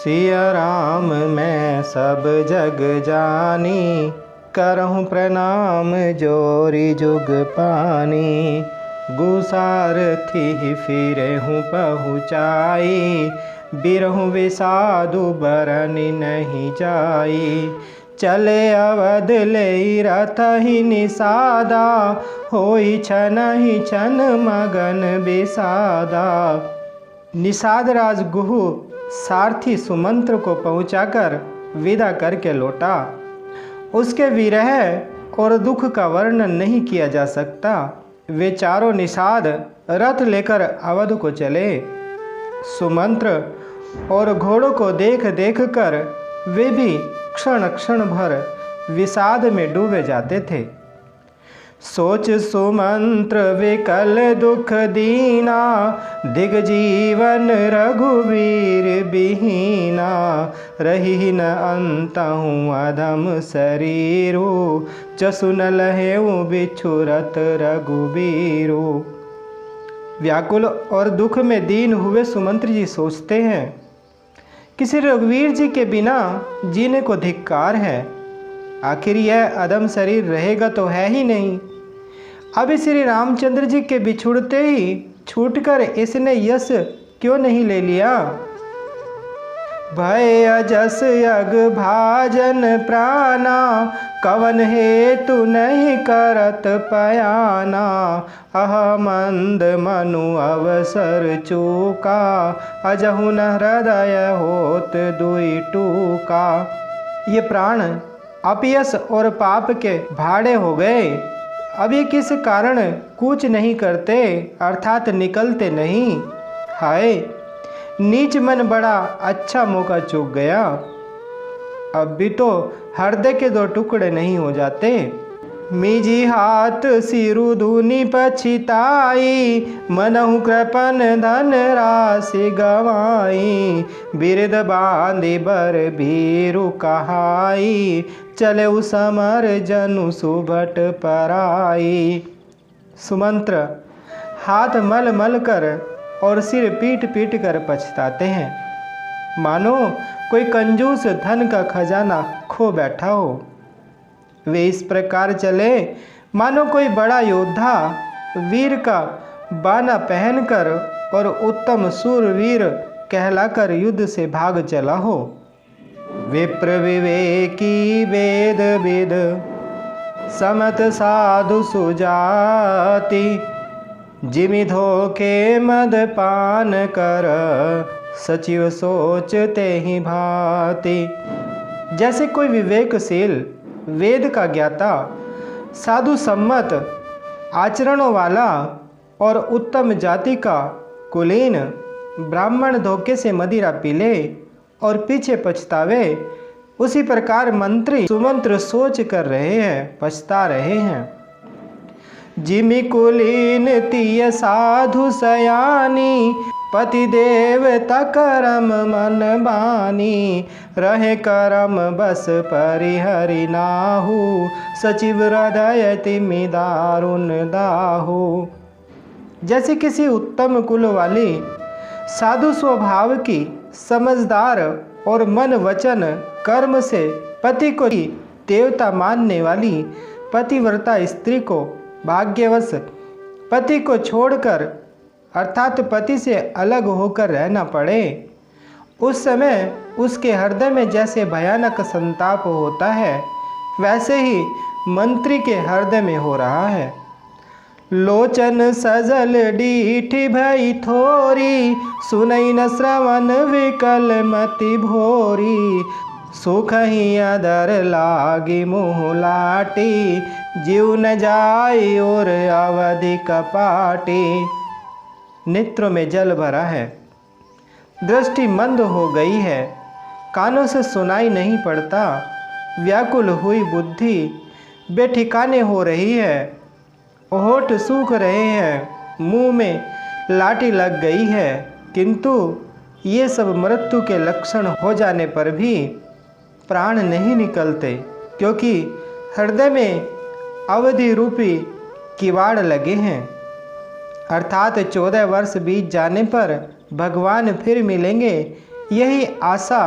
सिया राम मैं सब जग जानी, करहूँ प्रणाम जोरी जुग पानी। गुसारथी फिरे हूँ पहुँचाई, बिरहूँ विषादु बरनी नहीं जाई। चले अवध ले रथ ही निषादा, होई छन ही छन मगन विषादा। निषाद राज गुहु सारथी सुमंत्र को पहुंचाकर विदा करके लौटा। उसके विरह और दुख का वर्णन नहीं किया जा सकता। वे चारों निषाद रथ लेकर अवध को चले। सुमंत्र और घोड़ों को देख देख कर वे भी क्षण क्षण भर विषाद में डूबे जाते थे। सोच सुमंत्र विकल दुख दीना, दिग्जीवन रघुवीर बिहीना। रही न अंतहु अधम शरीरु, जसु न लहेउ बिछुरत रघुबीरु। व्याकुल और दुख में दीन हुए सुमंत्र जी सोचते हैं, किसी रघुवीर जी के बिना जीने को धिक्कार है। आखिर यह अधम शरीर रहेगा तो है ही नहीं। अब श्री रामचंद्र जी के बिछुड़ते ही छूटकर इसने यश क्यों नहीं ले लिया। भय अजस यग भाजन प्राणा, कवन हेतु नहीं करत पयाना। अहमंद मनु अवसर चूका, अजहु न हृदय होत दुई टूका। ये प्राण अपयश और पाप के भाड़े हो गए। अब ये किस कारण कूच नहीं करते अर्थात निकलते नहीं। हाय नीच मन बड़ा अच्छा मौका चूक गया। अब भी तो हृदय के दो टुकड़े नहीं हो जाते। मिजी हाथ सिरु धुनि पछिताई, मनहु कृपन धन राशि गवाई। बिरद बांधि बर भीरु कहाई, चले समर जनु सुभट पराई। सुमंत्र हाथ मल मल कर और सिर पीट पीट कर पछताते हैं, मानो कोई कंजूस धन का खजाना खो बैठा हो। वे इस प्रकार चले मानो कोई बड़ा योद्धा वीर का बाना पहनकर और उत्तम सूरवीर कहलाकर युद्ध से भाग चला हो। विप्र विवेकी वेद विद, समत साधु सुजाति। जिमि धोखे मद पान कर, सचिव सोचते ही भांति। जैसे कोई विवेकशील वेद का ज्ञाता, साधु सम्मत आचरणों वाला और उत्तम जाति का कुलीन ब्राह्मण धोखे से मदिरा पी ले और पीछे पछतावे, उसी प्रकार मंत्री सुमंत्र सोच कर रहे हैं, पछता रहे हैं। जिमि कुलीन तिय साधु सयानी, पति देवता करम मन बानी। रहे करम बस परिहरि नाहु, सचिव हृदय तिमि दारुण दाहु। जैसे किसी उत्तम कुल वाली साधु स्वभाव की समझदार और मन वचन कर्म से पति को देवता मानने वाली पतिव्रता स्त्री को भाग्यवश पति को छोड़कर अर्थात पति से अलग होकर रहना पड़े, उस समय उसके हृदय में जैसे भयानक संताप होता है, वैसे ही मंत्री के हृदय में हो रहा है। लोचन सजल डीठी भई थोरी, सुनई न श्रवण विकल मति भोरी। सुख ही अदर लागी मुँह लाटी, जीव न जाई और अवधि कपाटी। नेत्रों में जल भरा है, दृष्टि मंद हो गई है, कानों से सुनाई नहीं पड़ता। व्याकुल हुई बुद्धि बेठिकाने हो रही है, होठ सूख रहे हैं, मुंह में लाठी लग गई है। किंतु ये सब मृत्यु के लक्षण हो जाने पर भी प्राण नहीं निकलते, क्योंकि हृदय में अवधि रूपी किवाड़ लगे हैं। अर्थात 14 वर्ष बीत जाने पर भगवान फिर मिलेंगे, यही आशा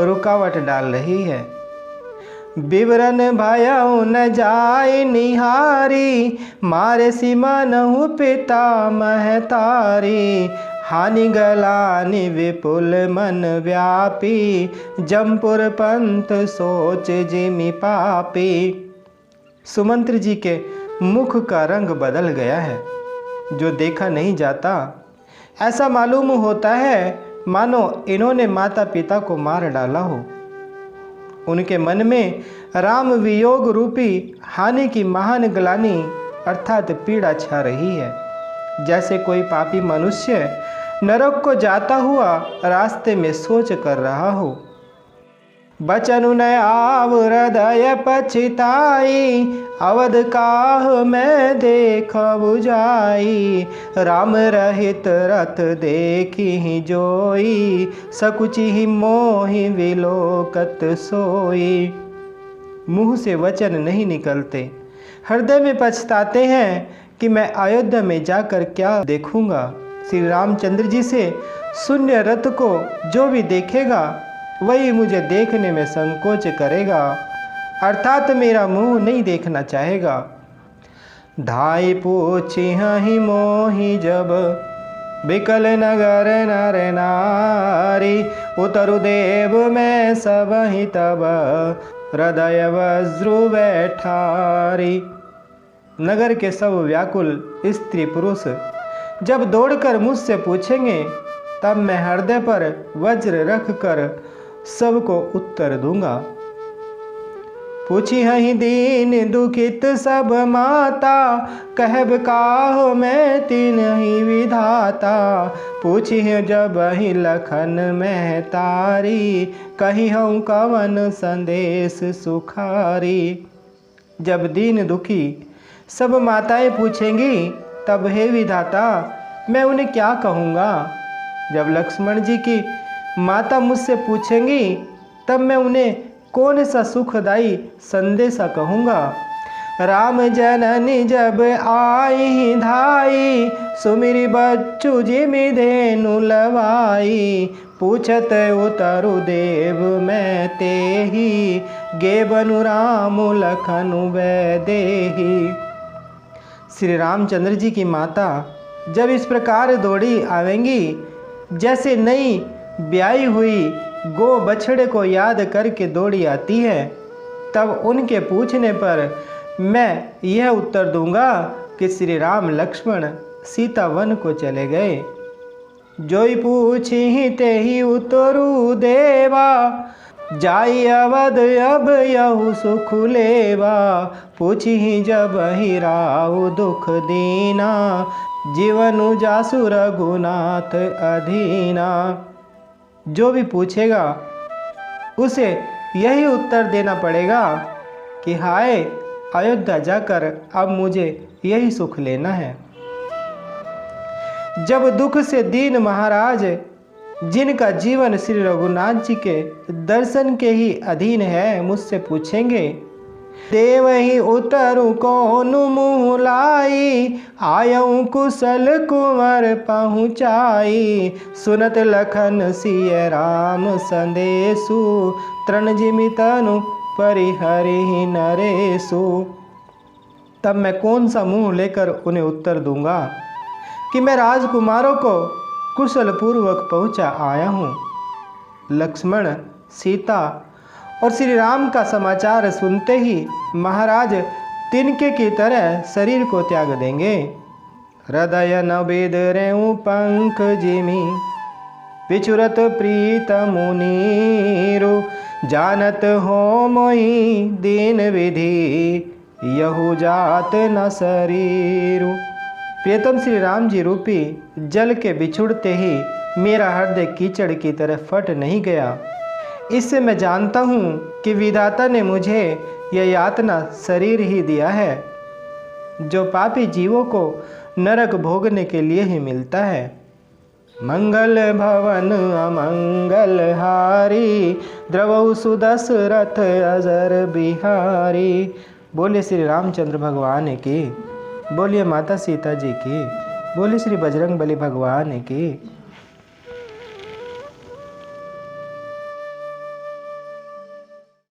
रुकावट डाल रही है। विवरण भयउ न जाय निहारी, मारे सिमनहु पिता महतारी। हानि गलानि विपुल मन व्यापी, जमपुर पंथ सोच जिमि पापी। सुमंत्र जी के मुख का रंग बदल गया है, जो देखा नहीं जाता। ऐसा मालूम होता है मानो इन्होंने माता पिता को मार डाला हो। उनके मन में राम वियोग रूपी हानि की महान ग्लानि अर्थात पीड़ा छा रही है। जैसे कोई पापी मनुष्य नरक को जाता हुआ रास्ते में सोच कर रहा हो। बचनु न आव हृदय पछिताई, अवध काह मैं देख बुझाई। राम रहित रथ देखी जोई, सकुचि मोहि विलोकत सोई। मुँह से वचन नहीं निकलते, हृदय में पछताते हैं कि मैं अयोध्या में जाकर क्या देखूंगा। श्री रामचंद्र जी से शून्य रथ को जो भी देखेगा वही मुझे देखने में संकोच करेगा, अर्थात मेरा मुंह नहीं देखना चाहेगा। धाई पूछी हहि मोहि जब, बिकल नगर नर नारी। उतरु देव में सब ही तब, हृदय वज्रु बैठारी। नगर के सब व्याकुल स्त्री पुरुष जब दौड़कर मुझसे पूछेंगे, तब मैं हृदय पर वज्र रख कर सबको उत्तर दूंगा। पूछी हहि दीन दुखित सब माता, कहब काहो मैं तिन्हि विधाता। पूछी जब ही लखन में तारी, कही हूँ कवन संदेश सुखारी। जब दीन दुखी सब माताएं पूछेंगी, तब हे विधाता मैं उन्हें क्या कहूँगा। जब लक्ष्मण जी की माता मुझसे पूछेंगी, तब मैं उन्हें कौन सा सुखदायी संदेशा कहूँगा। राम जननी जब आई धाई, सुमिरी बच्चू जिमि धेनु लवाई। पूछत उतरु देव मैं तेहि, गे बनु राम लखनु वैदेही। श्री रामचंद्र जी की माता जब इस प्रकार दौड़ी आवेंगी, जैसे नई ब्याई हुई गो बछड़े को याद करके दौड़ी आती है, तब उनके पूछने पर मैं यह उत्तर दूंगा कि श्री राम लक्ष्मण सीता वन को चले गए। जोई पूछी ते ही उतरु देवा, जाई अवध अब यहु सुख लेवा। पूछी जब ही राहु दुख दीना, जीवनु जासु रघुनाथ अधीना। जो भी पूछेगा उसे यही उत्तर देना पड़ेगा कि हाय अयोध्या जाकर अब मुझे यही सुख लेना है। जब दुख से दीन महाराज, जिनका जीवन श्री रघुनाथ जी के दर्शन के ही अधीन है, मुझसे पूछेंगे, देव ही उतरु कौन मुँह लाई। आयऊ कुशल कुंवर पहुँचाई, सुनत लखन सिय राम संदेशु। तृण जिमि तनु परिहरि नरेशु। तब मैं कौन सा मुँह लेकर उन्हें उत्तर दूंगा कि मैं राजकुमारों को कुशल पूर्वक पहुँचा आया हूँ। लक्ष्मण, सीता और श्री राम का समाचार सुनते ही महाराज तिनके की तरह शरीर को त्याग देंगे। हृदय न बिदरेउ पंख जिमि, विचुरत प्रीत मुनीरु। जानत हो मोहि दीन विधि, यहु जात न शरीरु। प्रियतम श्री राम जी रूपी जल के बिछुड़ते ही मेरा हृदय कीचड़ की तरह फट नहीं गया। इससे मैं जानता हूँ कि विधाता ने मुझे यह यातना शरीर ही दिया है, जो पापी जीवों को नरक भोगने के लिए ही मिलता है। मंगल भवन अमंगल हारी, द्रवौ सुदशरथ अजर बिहारी। बोले श्री रामचंद्र भगवान की, बोलिए माता सीता जी की, बोले श्री बजरंग बली भगवान की।